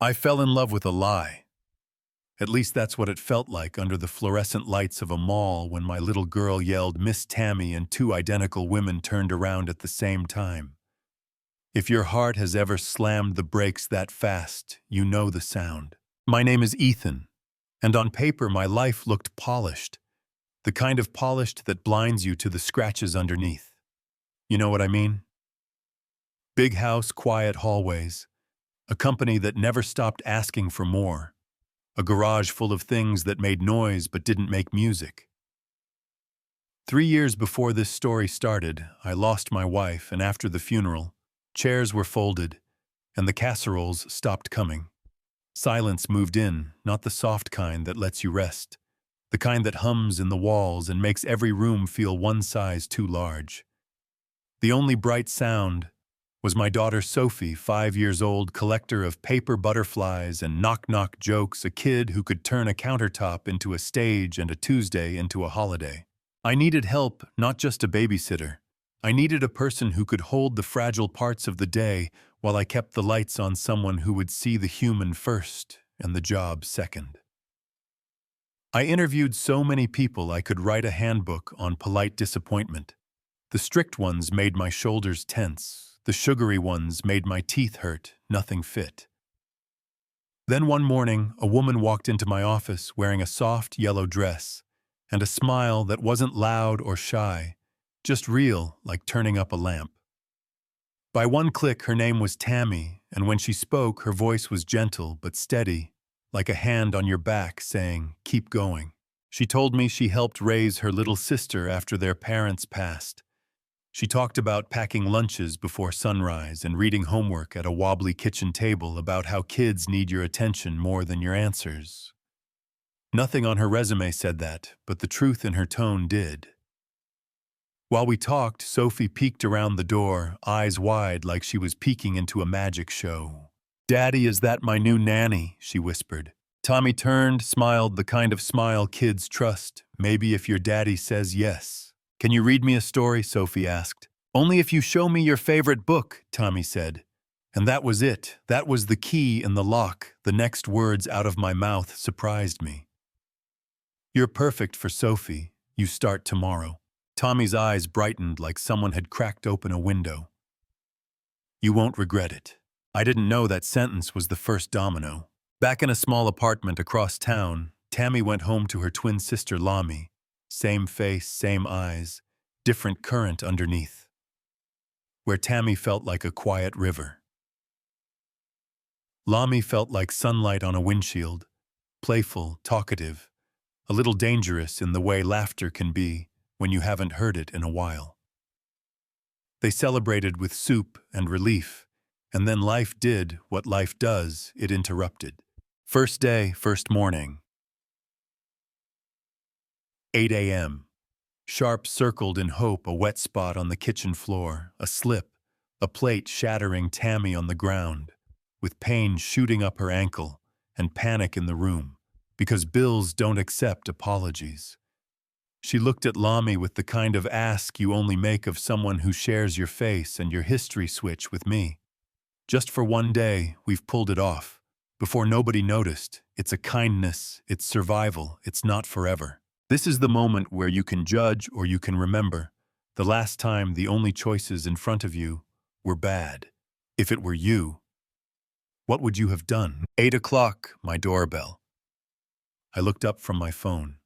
I fell in love with a lie. At least that's what it felt like under the fluorescent lights of a mall when my little girl yelled Miss Tammy and two identical women turned around at the same time. If your heart has ever slammed the brakes that fast, you know the sound. My name is Ethan, and on paper my life looked polished, the kind of polished that blinds you to the scratches underneath. You know what I mean? Big house, quiet hallways, a company that never stopped asking for more, a garage full of things that made noise but didn't make music. 3 years before this story started, I lost my wife, and after the funeral, chairs were folded, and the casseroles stopped coming. Silence moved in, not the soft kind that lets you rest, the kind that hums in the walls and makes every room feel one size too large. The only bright sound was my daughter Sophie, 5 years old, collector of paper butterflies and knock-knock jokes, a kid who could turn a countertop into a stage and a Tuesday into a holiday. I needed help, not just a babysitter. I needed a person who could hold the fragile parts of the day while I kept the lights on, someone who would see the human first and the job second. I interviewed so many people I could write a handbook on polite disappointment. The strict ones made my shoulders tense. The sugary ones made my teeth hurt, nothing fit. Then one morning, a woman walked into my office wearing a soft yellow dress and a smile that wasn't loud or shy, just real, like turning up a lamp. By one click, her name was Tammy, and when she spoke, her voice was gentle but steady, like a hand on your back saying, "Keep going." She told me she helped raise her little sister after their parents passed. She talked about packing lunches before sunrise and reading homework at a wobbly kitchen table, about how kids need your attention more than your answers. Nothing on her resume said that, but the truth in her tone did. While we talked, Sophie peeked around the door, eyes wide like she was peeking into a magic show. "Daddy, is that my new nanny?" she whispered. Tommy turned, smiled, the kind of smile kids trust. "Maybe if your daddy says yes." "Can you read me a story?" Sophie asked. "Only if you show me your favorite book," Tommy said. And that was it. That was the key in the lock. The next words out of my mouth surprised me. "You're perfect for Sophie. You start tomorrow." Tommy's eyes brightened like someone had cracked open a window. "You won't regret it." I didn't know that sentence was the first domino. Back in a small apartment across town, Tammy went home to her twin sister Lami. Same face, same eyes, different current underneath. Where Tammy felt like a quiet river, Lami felt like sunlight on a windshield, playful, talkative, a little dangerous in the way laughter can be when you haven't heard it in a while. They celebrated with soup and relief, and then life did what life does, it interrupted. First day, first morning. 8 a.m. Sharp circled in hope, a wet spot on the kitchen floor, a slip, a plate shattering Tammy on the ground, with pain shooting up her ankle and panic in the room, because bills don't accept apologies. She looked at Lami with the kind of ask you only make of someone who shares your face and your history switch with me. "Just for one day, we've pulled it off. Before nobody noticed. It's a kindness, it's survival, it's not forever." This is the moment where you can judge or you can remember. The last time the only choices in front of you were bad. If it were you, what would you have done? 8 o'clock, my doorbell. I looked up from my phone.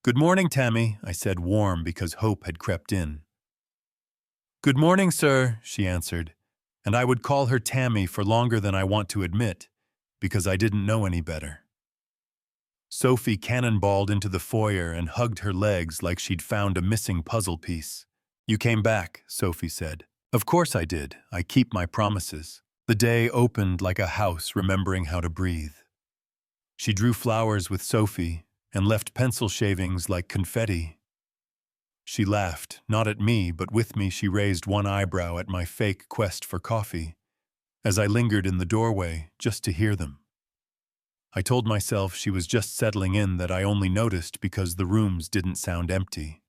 "Good morning, Tammy," I said, warm because hope had crept in. "Good morning, sir," she answered, and I would call her Tammy for longer than I want to admit, because I didn't know any better. Sophie cannonballed into the foyer and hugged her legs like she'd found a missing puzzle piece. "You came back," Sophie said. "Of course I did. I keep my promises." The day opened like a house remembering how to breathe. She drew flowers with Sophie and left pencil shavings like confetti. She laughed, not at me, but with me. She raised one eyebrow at my fake quest for coffee, as I lingered in the doorway just to hear them. I told myself she was just settling in, that I only noticed because the rooms didn't sound empty.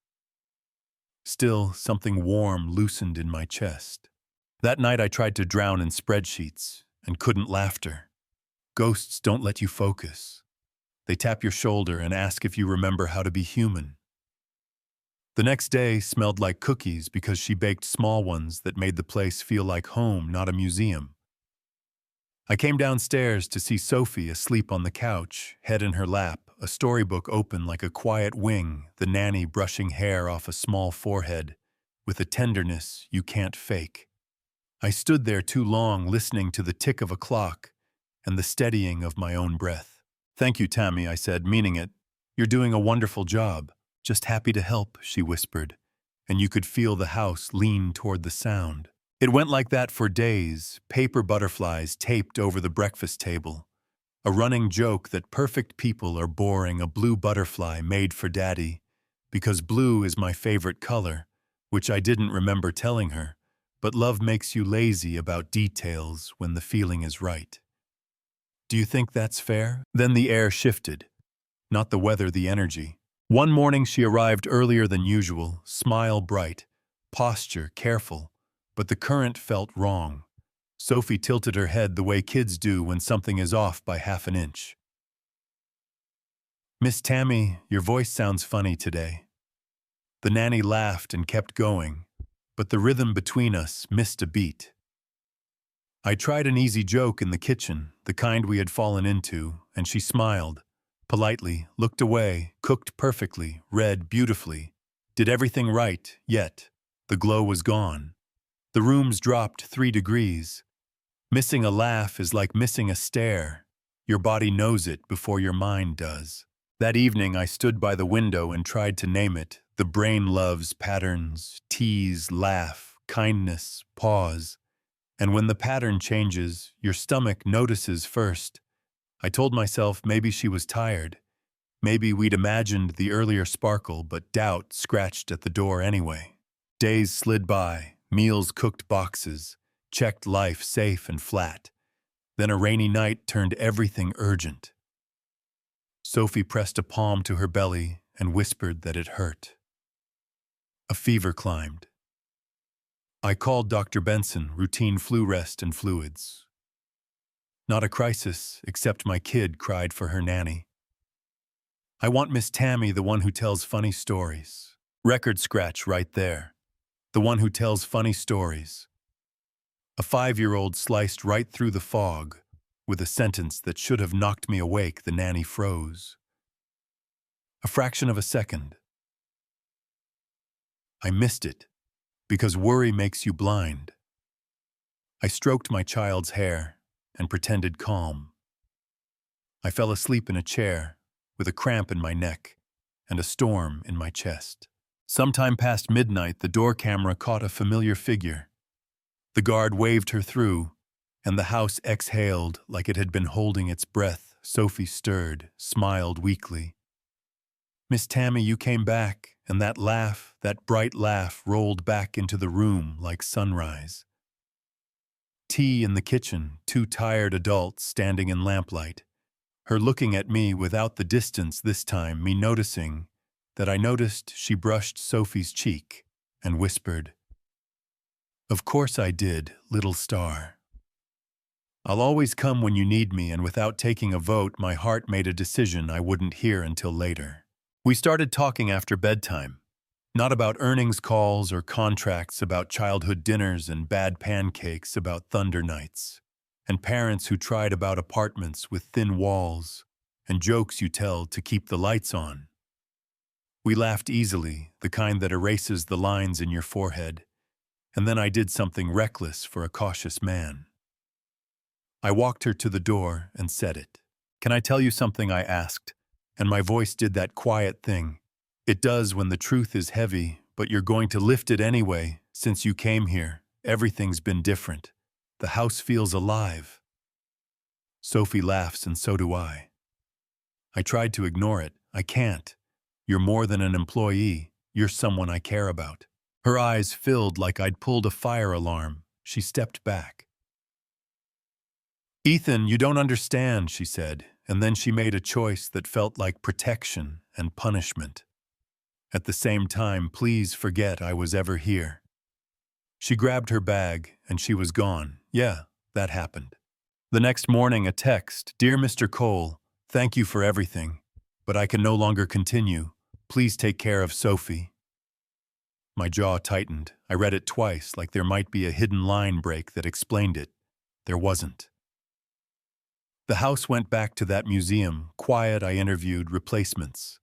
Still, something warm loosened in my chest. That night I tried to drown in spreadsheets and couldn't laughter. Ghosts don't let you focus. They tap your shoulder and ask if you remember how to be human. The next day smelled like cookies because she baked small ones that made the place feel like home, not a museum. I came downstairs to see Sophie asleep on the couch, head in her lap, a storybook open like a quiet wing, the nanny brushing hair off a small forehead, with a tenderness you can't fake. I stood there too long listening to the tick of a clock and the steadying of my own breath. "Thank you, Tammy," I said, meaning it. "You're doing a wonderful job. Just happy to help," she whispered, and you could feel the house lean toward the sound. It went like that for days, paper butterflies taped over the breakfast table. A running joke that perfect people are boring a blue butterfly made for Daddy, because blue is my favorite color, which I didn't remember telling her, but love makes you lazy about details when the feeling is right. Do you think that's fair? Then the air shifted. Not the weather, the energy. One morning she arrived earlier than usual, smile bright, posture careful, but the current felt wrong. Sophie tilted her head the way kids do when something is off by half an inch. "Miss Tammy, your voice sounds funny today." The nanny laughed and kept going, but the rhythm between us missed a beat. I tried an easy joke in the kitchen, the kind we had fallen into, and she smiled, politely, looked away, cooked perfectly, read beautifully, did everything right, yet the glow was gone. The rooms dropped 3 degrees. Missing a laugh is like missing a stare. Your body knows it before your mind does. That evening I stood by the window and tried to name it. The brain loves patterns, tease, laugh, kindness, pause. And when the pattern changes, your stomach notices first. I told myself maybe she was tired. Maybe we'd imagined the earlier sparkle, but doubt scratched at the door anyway. Days slid by, meals cooked boxes, checked life safe and flat. Then a rainy night turned everything urgent. Sophie pressed a palm to her belly and whispered that it hurt. A fever climbed. I called Dr. Benson, routine flu rest and fluids. Not a crisis, except my kid cried for her nanny. I want Miss Tammy, the one who tells funny stories. Record scratch right there. The one who tells funny stories. A 5-year-old sliced right through the fog. With a sentence that should have knocked me awake, the nanny froze. A fraction of a second. I missed it, because worry makes you blind. I stroked my child's hair and pretended calm. I fell asleep in a chair, with a cramp in my neck and a storm in my chest. Sometime past midnight, the door camera caught a familiar figure. The guard waved her through, and the house exhaled like it had been holding its breath. Sophie stirred, smiled weakly. "Miss Tammy, you came back," and that laugh, that bright laugh, rolled back into the room like sunrise. Tea in the kitchen, 2 tired adults standing in lamplight. Her looking at me without the distance this time, me noticing that I noticed she brushed Sophie's cheek and whispered, "Of course I did, little star." I'll always come when you need me, and without taking a vote, my heart made a decision I wouldn't hear until later. We started talking after bedtime. Not about earnings calls or contracts, about childhood dinners and bad pancakes, about thunder nights, and parents who tried about apartments with thin walls, and jokes you tell to keep the lights on. We laughed easily, the kind that erases the lines in your forehead, and then I did something reckless for a cautious man. I walked her to the door and said it. "Can I tell you something?" I asked, and my voice did that quiet thing. It does when the truth is heavy, but you're going to lift it anyway. Since you came here, everything's been different. The house feels alive. Sophie laughs, and so do I. I tried to ignore it. I can't. You're more than an employee. You're someone I care about. Her eyes filled like I'd pulled a fire alarm. She stepped back. "Ethan, you don't understand," she said, and then she made a choice that felt like protection and punishment. At the same time, please forget I was ever here. She grabbed her bag, and she was gone. Yeah, that happened. The next morning, a text, "Dear Mr. Cole, thank you for everything, but I can no longer continue. Please take care of Sophie." My jaw tightened. I read it twice, like there might be a hidden line break that explained it. There wasn't. The house went back to that museum. Quiet. I interviewed replacements.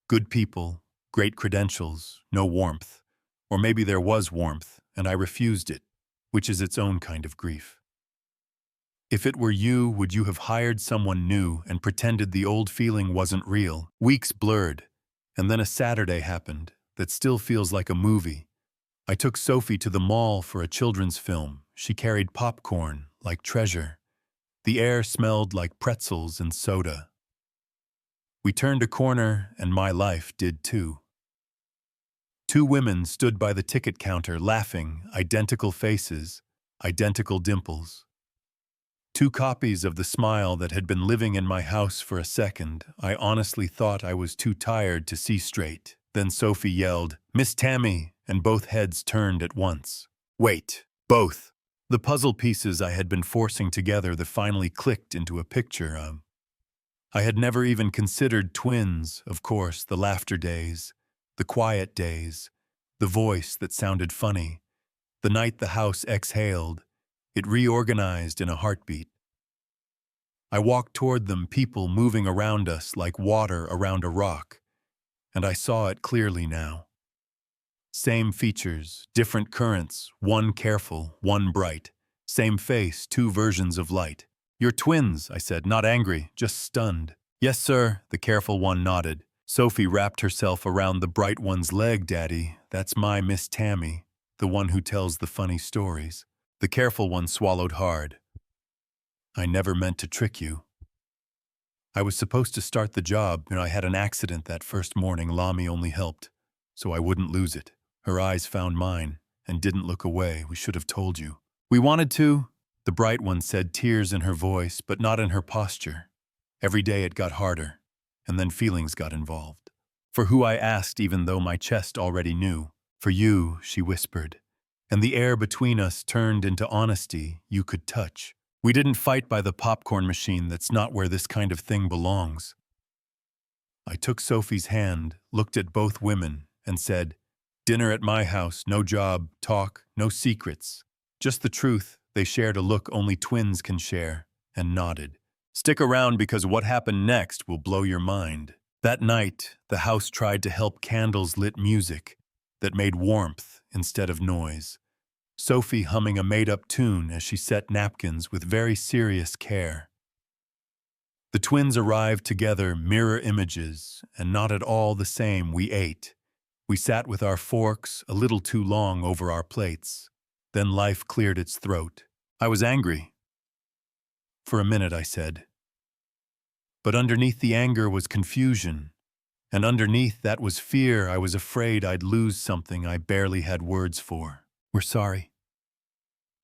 Good people, great credentials, no warmth. Or maybe there was warmth, and I refused it, which is its own kind of grief. If it were you, would you have hired someone new and pretended the old feeling wasn't real? Weeks blurred, and then a Saturday happened that still feels like a movie. I took Sophie to the mall for a children's film. She carried popcorn like treasure. The air smelled like pretzels and soda. We turned a corner, and my life did too. Two women stood by the ticket counter laughing, identical faces, identical dimples. Two copies of the smile that had been living in my house for a second. I honestly thought I was too tired to see straight. Then Sophie yelled, "Miss Tammy," and both heads turned at once. Wait, both. The puzzle pieces I had been forcing together that finally clicked into a picture. I had never even considered twins, of course, the laughter days, the quiet days, the voice that sounded funny. The night the house exhaled, it reorganized in a heartbeat. I walked toward them, people moving around us like water around a rock, and I saw it clearly now. Same features, different currents, one careful, one bright. Same face, two versions of light. "You're twins," I said, not angry, just stunned. "Yes, sir," the careful one nodded. Sophie wrapped herself around the bright one's leg. "Daddy, that's my Miss Tammy, the one who tells the funny stories." The careful one swallowed hard. "I never meant to trick you. I was supposed to start the job, and I had an accident that first morning. Lami only helped, so I wouldn't lose it." Her eyes found mine and didn't look away. "We should have told you." "We wanted to," the bright one said, tears in her voice, but not in her posture. Every day it got harder, and then feelings got involved. "For who?" I asked, even though my chest already knew. "For you," she whispered, and the air between us turned into honesty you could touch. "We didn't fight by the popcorn machine. That's not where this kind of thing belongs." I took Sophie's hand, looked at both women, and said, "Dinner at my house, no job, talk, no secrets. Just the truth." They shared a look only twins can share, and nodded. "Stick around because what happened next will blow your mind." That night, the house tried to help. Candles lit music that made warmth instead of noise. Sophie humming a made-up tune as she set napkins with very serious care. The twins arrived together, mirror images, and not at all the same. We ate. We sat with our forks a little too long over our plates. Then life cleared its throat. I was angry. "For a minute," I said. But underneath the anger was confusion. And underneath that was fear. I was afraid I'd lose something I barely had words for. "We're sorry,"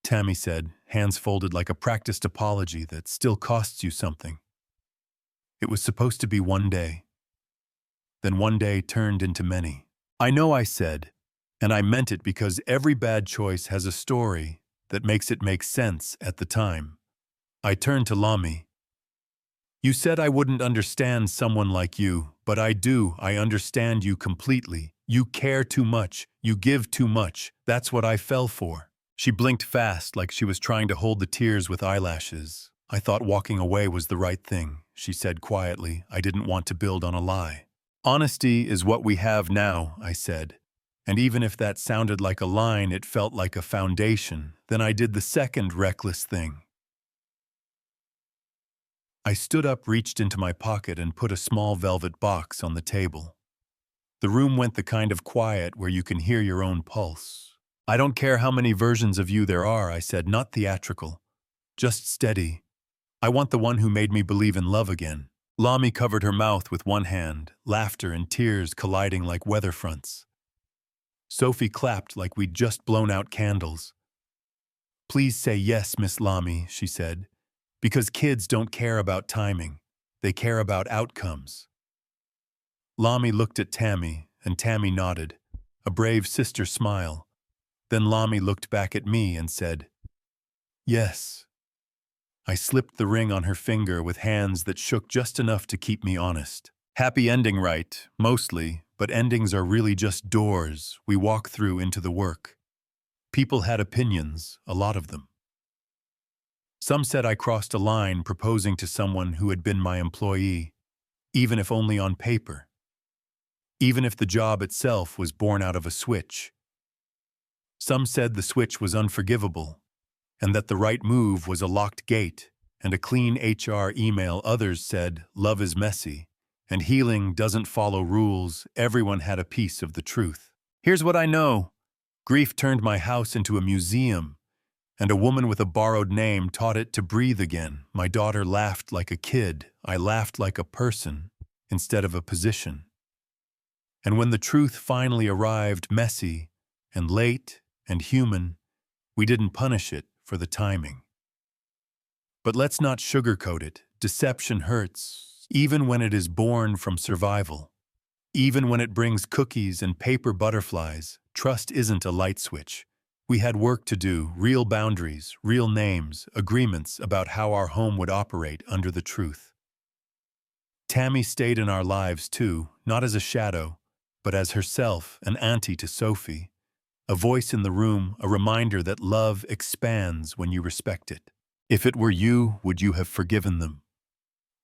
Tammy said, hands folded like a practiced apology that still costs you something. It was supposed to be one day. Then one day turned into many. "I know," I said, and I meant it because every bad choice has a story that makes it make sense at the time. I turned to Lami. "You said I wouldn't understand someone like you, but I do. I understand you completely. You care too much. You give too much. That's what I fell for." She blinked fast, like she was trying to hold the tears with eyelashes. "I thought walking away was the right thing," she said quietly. "I didn't want to build on a lie." "Honesty is what we have now," I said. And even if that sounded like a line, it felt like a foundation. Then I did the second reckless thing. I stood up, reached into my pocket, and put a small velvet box on the table. The room went the kind of quiet where you can hear your own pulse. "I don't care how many versions of you there are," I said, "not theatrical. Just steady. I want the one who made me believe in love again." Lami covered her mouth with one hand, laughter and tears colliding like weather fronts. Sophie clapped like we'd just blown out candles. "Please say yes, Miss Lami," she said, "because kids don't care about timing. They care about outcomes." Lami looked at Tammy, and Tammy nodded, a brave sister smile. Then Lami looked back at me and said, "Yes." I slipped the ring on her finger with hands that shook just enough to keep me honest. Happy ending, right? Mostly, but endings are really just doors we walk through into the work. People had opinions, a lot of them. Some said I crossed a line proposing to someone who had been my employee, even if only on paper. Even if the job itself was born out of a switch. Some said the switch was unforgivable, and that the right move was a locked gate and a clean HR email. Others said love is messy, and healing doesn't follow rules. Everyone had a piece of the truth. Here's what I know. Grief turned my house into a museum, and a woman with a borrowed name taught it to breathe again. My daughter laughed like a kid. I laughed like a person instead of a position. And when the truth finally arrived, messy and late and human, we didn't punish it for the timing. But let's not sugarcoat it. Deception hurts, even when it is born from survival. Even when it brings cookies and paper butterflies, trust isn't a light switch. We had work to do, real boundaries, real names, agreements about how our home would operate under the truth. Tammy stayed in our lives too, not as a shadow, but as herself, an auntie to Sophie. A voice in the room, a reminder that love expands when you respect it. If it were you, would you have forgiven them?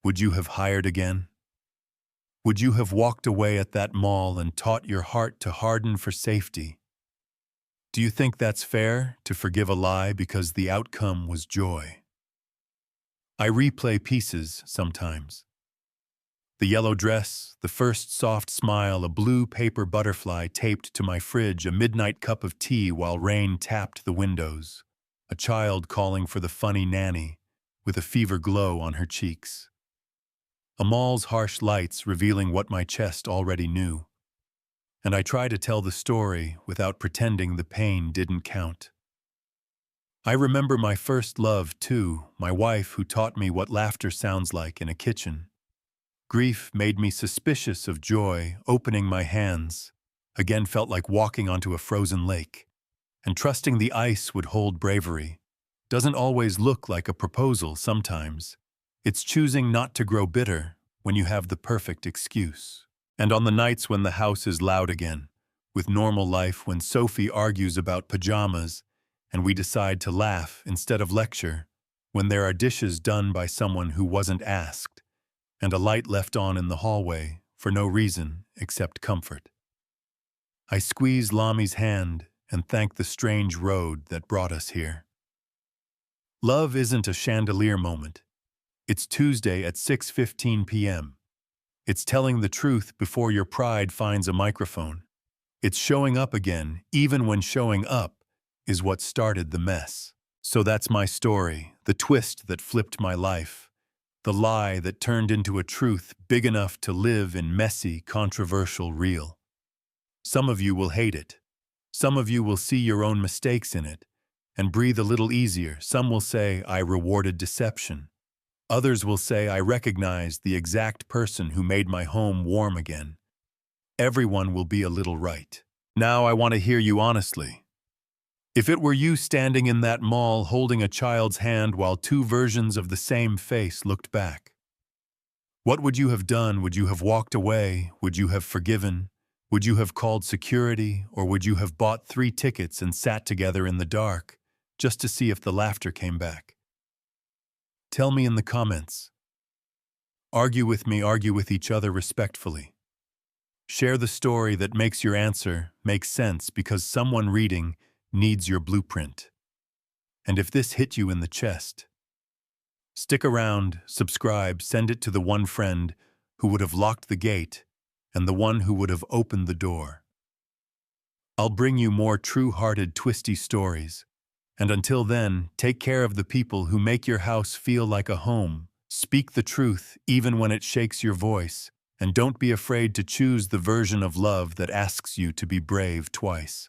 Would you have hired again? Would you have walked away at that mall and taught your heart to harden for safety? Do you think that's fair, to forgive a lie because the outcome was joy? I replay pieces sometimes. The yellow dress, the first soft smile, a blue paper butterfly taped to my fridge, a midnight cup of tea while rain tapped the windows, a child calling for the funny nanny with a fever glow on her cheeks. A mall's harsh lights revealing what my chest already knew. And I try to tell the story without pretending the pain didn't count. I remember my first love, too, my wife who taught me what laughter sounds like in a kitchen. Grief made me suspicious of joy. Opening my hands again felt like walking onto a frozen lake. And trusting the ice would hold bravery doesn't always look like a proposal sometimes. It's choosing not to grow bitter when you have the perfect excuse. And on the nights when the house is loud again, with normal life, when Sophie argues about pajamas and we decide to laugh instead of lecture, when there are dishes done by someone who wasn't asked, and a light left on in the hallway for no reason except comfort. I squeeze Lami's hand and thank the strange road that brought us here. Love isn't a chandelier moment. It's Tuesday at 6:15 p.m. It's telling the truth before your pride finds a microphone. It's showing up again, even when showing up is what started the mess. So that's my story, the twist that flipped my life, the lie that turned into a truth big enough to live in messy, controversial real. Some of you will hate it. Some of you will see your own mistakes in it and breathe a little easier. Some will say, I rewarded deception. Others will say, I recognized the exact person who made my home warm again. Everyone will be a little right. Now I want to hear you honestly. If it were you standing in that mall holding a child's hand while two versions of the same face looked back, what would you have done? Would you have walked away? Would you have forgiven? Would you have called security? Or would you have bought 3 tickets and sat together in the dark just to see if the laughter came back? Tell me in the comments. Argue with me, argue with each other respectfully. Share the story that makes your answer make sense, because someone reading needs your blueprint. And if this hit you in the chest, stick around, subscribe, send it to the one friend who would have locked the gate and the one who would have opened the door. I'll bring you more true-hearted, twisty stories. And until then, take care of the people who make your house feel like a home. Speak the truth even when it shakes your voice. And don't be afraid to choose the version of love that asks you to be brave twice.